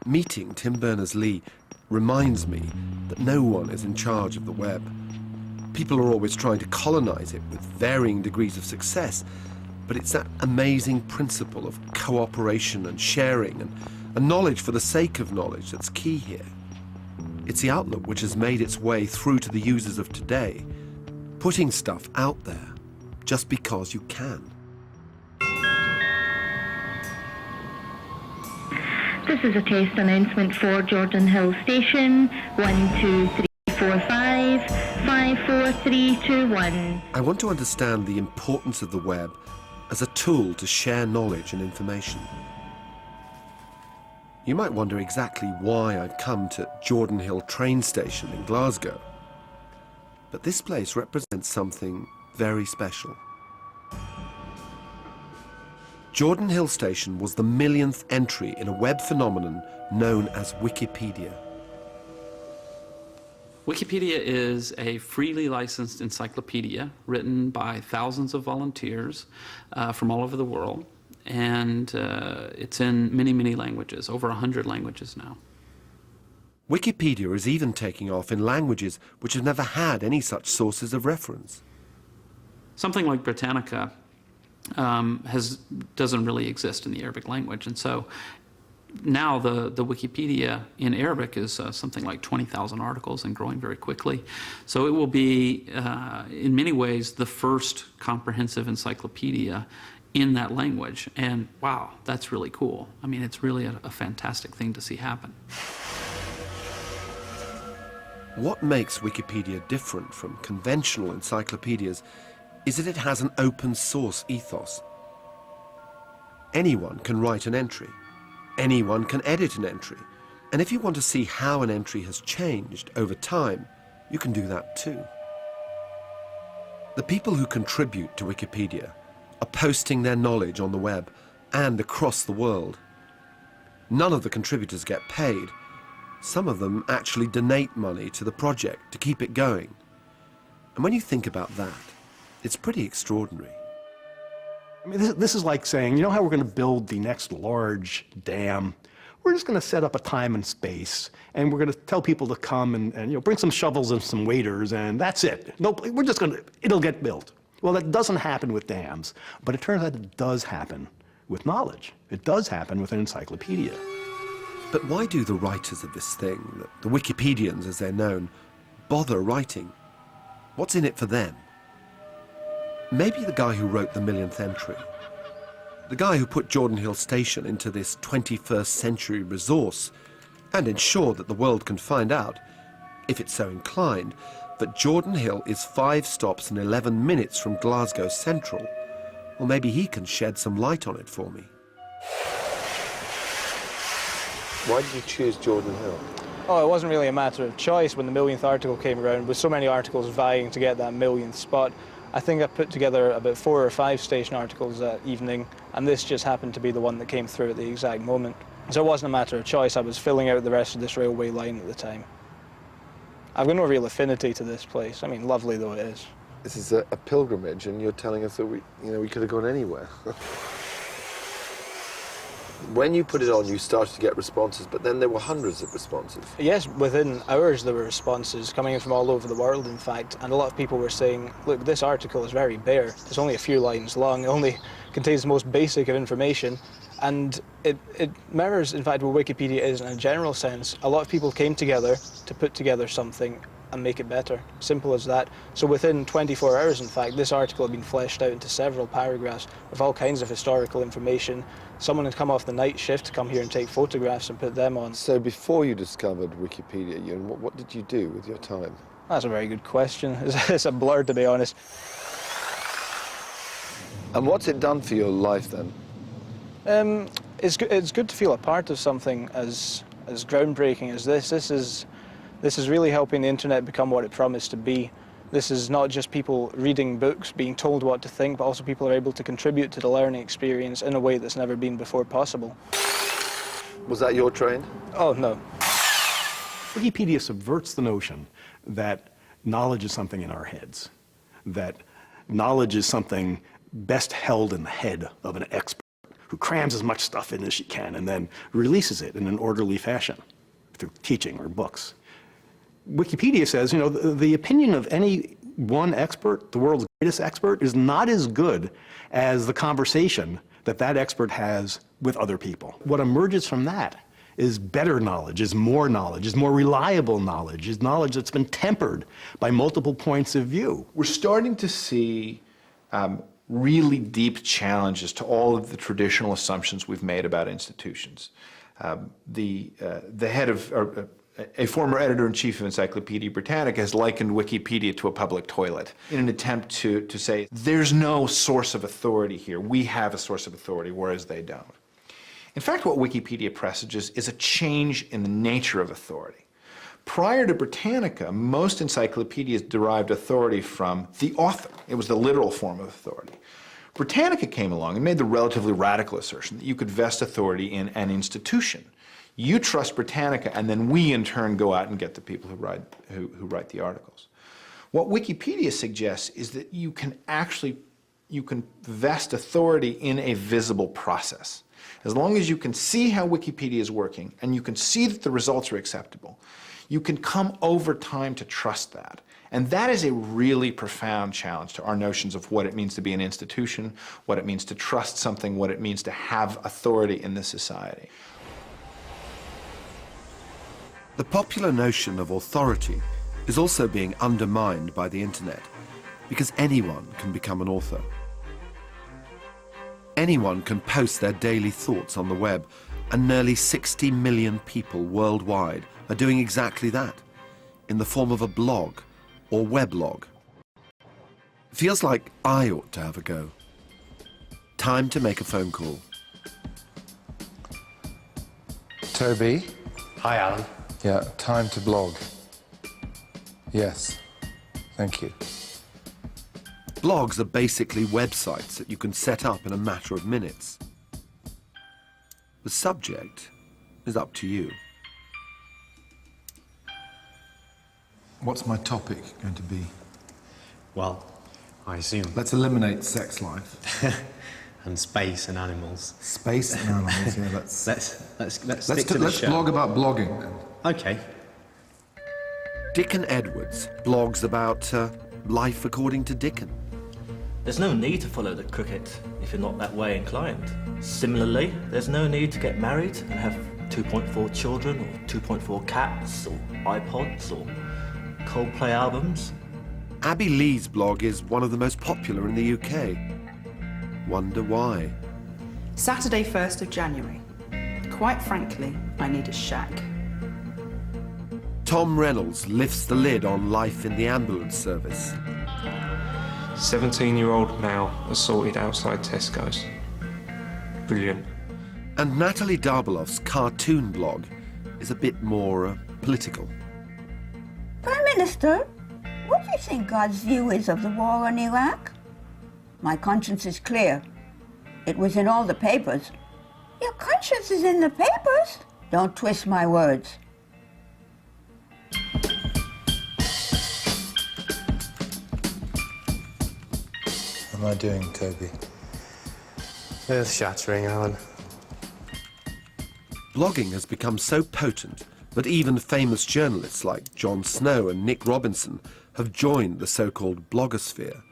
Meeting Tim Berners-Lee reminds me that no one is in charge of the web. People are always trying to colonize it with varying degrees of success, but it's that amazing principle of cooperation and sharing and knowledge for the sake of knowledge that's key here. It's the outlook which has made its way through to the users of today, putting stuff out there just because you can. This is a test announcement for Jordan Hill Station. 1, 2, 3, 4, 5, 5, 4, 3, 2, 1. I want to understand the importance of the web as a tool to share knowledge and information. You might wonder exactly why I've come to Jordan Hill train station in Glasgow. But this place represents something very special. Jordan Hill Station was the millionth entry in a web phenomenon known as Wikipedia. Wikipedia is a freely licensed encyclopedia written by thousands of volunteers from all over the world, and it's in many, many languages, over 100 languages now. Wikipedia is even taking off in languages which have never had any such sources of reference. Something like Britannica doesn't really exist in the Arabic language, and so now the Wikipedia in Arabic is something like 20,000 articles and growing very quickly. So it will be, in many ways, the first comprehensive encyclopedia in that language. And wow, that's really cool. I mean, it's really a fantastic thing to see happen. What makes Wikipedia different from conventional encyclopedias is that it has an open source ethos. Anyone can write an entry. Anyone can edit an entry. And if you want to see how an entry has changed over time, you can do that too. The people who contribute to Wikipedia are posting their knowledge on the web and across the world. None of the contributors get paid. Some of them actually donate money to the project to keep it going. And when you think about that, it's pretty extraordinary. I mean, this is like saying, you know how we're going to build the next large dam? We're just going to set up a time and space, and we're going to tell people to come and bring some shovels and some waiters, and that's it. No, we're just going to, it'll get built. Well, that doesn't happen with dams, but it turns out it does happen with knowledge. It does happen with an encyclopedia. But why do the writers of this thing, the Wikipedians as they're known, bother writing? What's in it for them? Maybe the guy who wrote the millionth entry, the guy who put Jordan Hill Station into this 21st century resource and ensured that the world can find out, if it's so inclined, that Jordan Hill is 5 stops and 11 minutes from Glasgow Central. Well, maybe he can shed some light on it for me. Why did you choose Jordan Hill? Oh, it wasn't really a matter of choice when the millionth article came around, with so many articles vying to get that millionth spot. I think I put together about 4 or 5 station articles that evening, and this just happened to be the one that came through at the exact moment. So it wasn't a matter of choice. I was filling out the rest of this railway line at the time. I've got no real affinity to this place. I mean, lovely though it is. This is a pilgrimage, and you're telling us that we could have gone anywhere. When you put it on, you started to get responses, but then there were hundreds of responses. Yes, within hours there were responses coming in from all over the world, in fact, and a lot of people were saying, look, this article is very bare. It's only a few lines long. It only contains the most basic of information, and it mirrors, in fact, what Wikipedia is in a general sense. A lot of people came together to put together something and make it better. Simple as that. So within 24 hours, in fact, this article had been fleshed out into several paragraphs with all kinds of historical information. Someone had come off the night shift to come here and take photographs and put them on. So before you discovered Wikipedia, what did you do with your time? That's a very good question. It's a blur, to be honest. And what's it done for your life then? It's good to feel a part of something as groundbreaking as this. This is really helping the internet become what it promised to be. This is not just people reading books, being told what to think, but also people are able to contribute to the learning experience in a way that's never been before possible. Was that your train? Oh, no. Wikipedia subverts the notion that knowledge is something in our heads, that knowledge is something best held in the head of an expert who crams as much stuff in as she can and then releases it in an orderly fashion through teaching or books. Wikipedia says, you know, the opinion of any one expert, the world's greatest expert, is not as good as the conversation that that expert has with other people. What emerges from that is better knowledge, is more reliable knowledge, is knowledge that's been tempered by multiple points of view. We're starting to see really deep challenges to all of the traditional assumptions we've made about institutions. The head of, a former editor-in-chief of Encyclopedia Britannica has likened Wikipedia to a public toilet in an attempt to say, there's no source of authority here. We have a source of authority, whereas they don't. In fact, what Wikipedia presages is a change in the nature of authority. Prior to Britannica, most encyclopedias derived authority from the author. It was the literal form of authority. Britannica came along and made the relatively radical assertion that you could vest authority in an institution. You trust Britannica, and then we in turn go out and get the people who write the articles. What Wikipedia suggests is that you can vest authority in a visible process. As long as you can see how Wikipedia is working and you can see that the results are acceptable, you can come over time to trust that. And that is a really profound challenge to our notions of what it means to be an institution, what it means to trust something, what it means to have authority in this society. The popular notion of authority is also being undermined by the internet, because anyone can become an author. Anyone can post their daily thoughts on the web, and nearly 60 million people worldwide are doing exactly that, in the form of a blog or weblog. Feels like I ought to have a go. Time to make a phone call. Toby? Hi, Alan. Yeah, time to blog. Yes, thank you. Blogs are basically websites that you can set up in a matter of minutes. The subject is up to you. What's my topic going to be? Well, I assume. Let's eliminate sex life. And space and animals. Space and animals, yeah, Let's stick to the let's show. blog about blogging then. Okay. Dickon Edwards blogs about life according to Dickon. There's no need to follow the cricket if you're not that way inclined. Similarly, there's no need to get married and have 2.4 children or 2.4 cats or iPods or Coldplay albums. Abby Lee's blog is one of the most popular in the UK. Wonder why? Saturday 1st of January. Quite frankly, I need a shack. Tom Reynolds lifts the lid on life in the ambulance service. 17-year-old male assaulted outside Tesco's. Brilliant. And Natalie Darbeloff's cartoon blog is a bit more political. Prime Minister, what do you think God's view is of the war in Iraq? My conscience is clear. It was in all the papers. Your conscience is in the papers? Don't twist my words. What am I doing, Toby? Earth-shattering, Alan. Blogging has become so potent that even famous journalists like Jon Snow and Nick Robinson have joined the so-called blogosphere.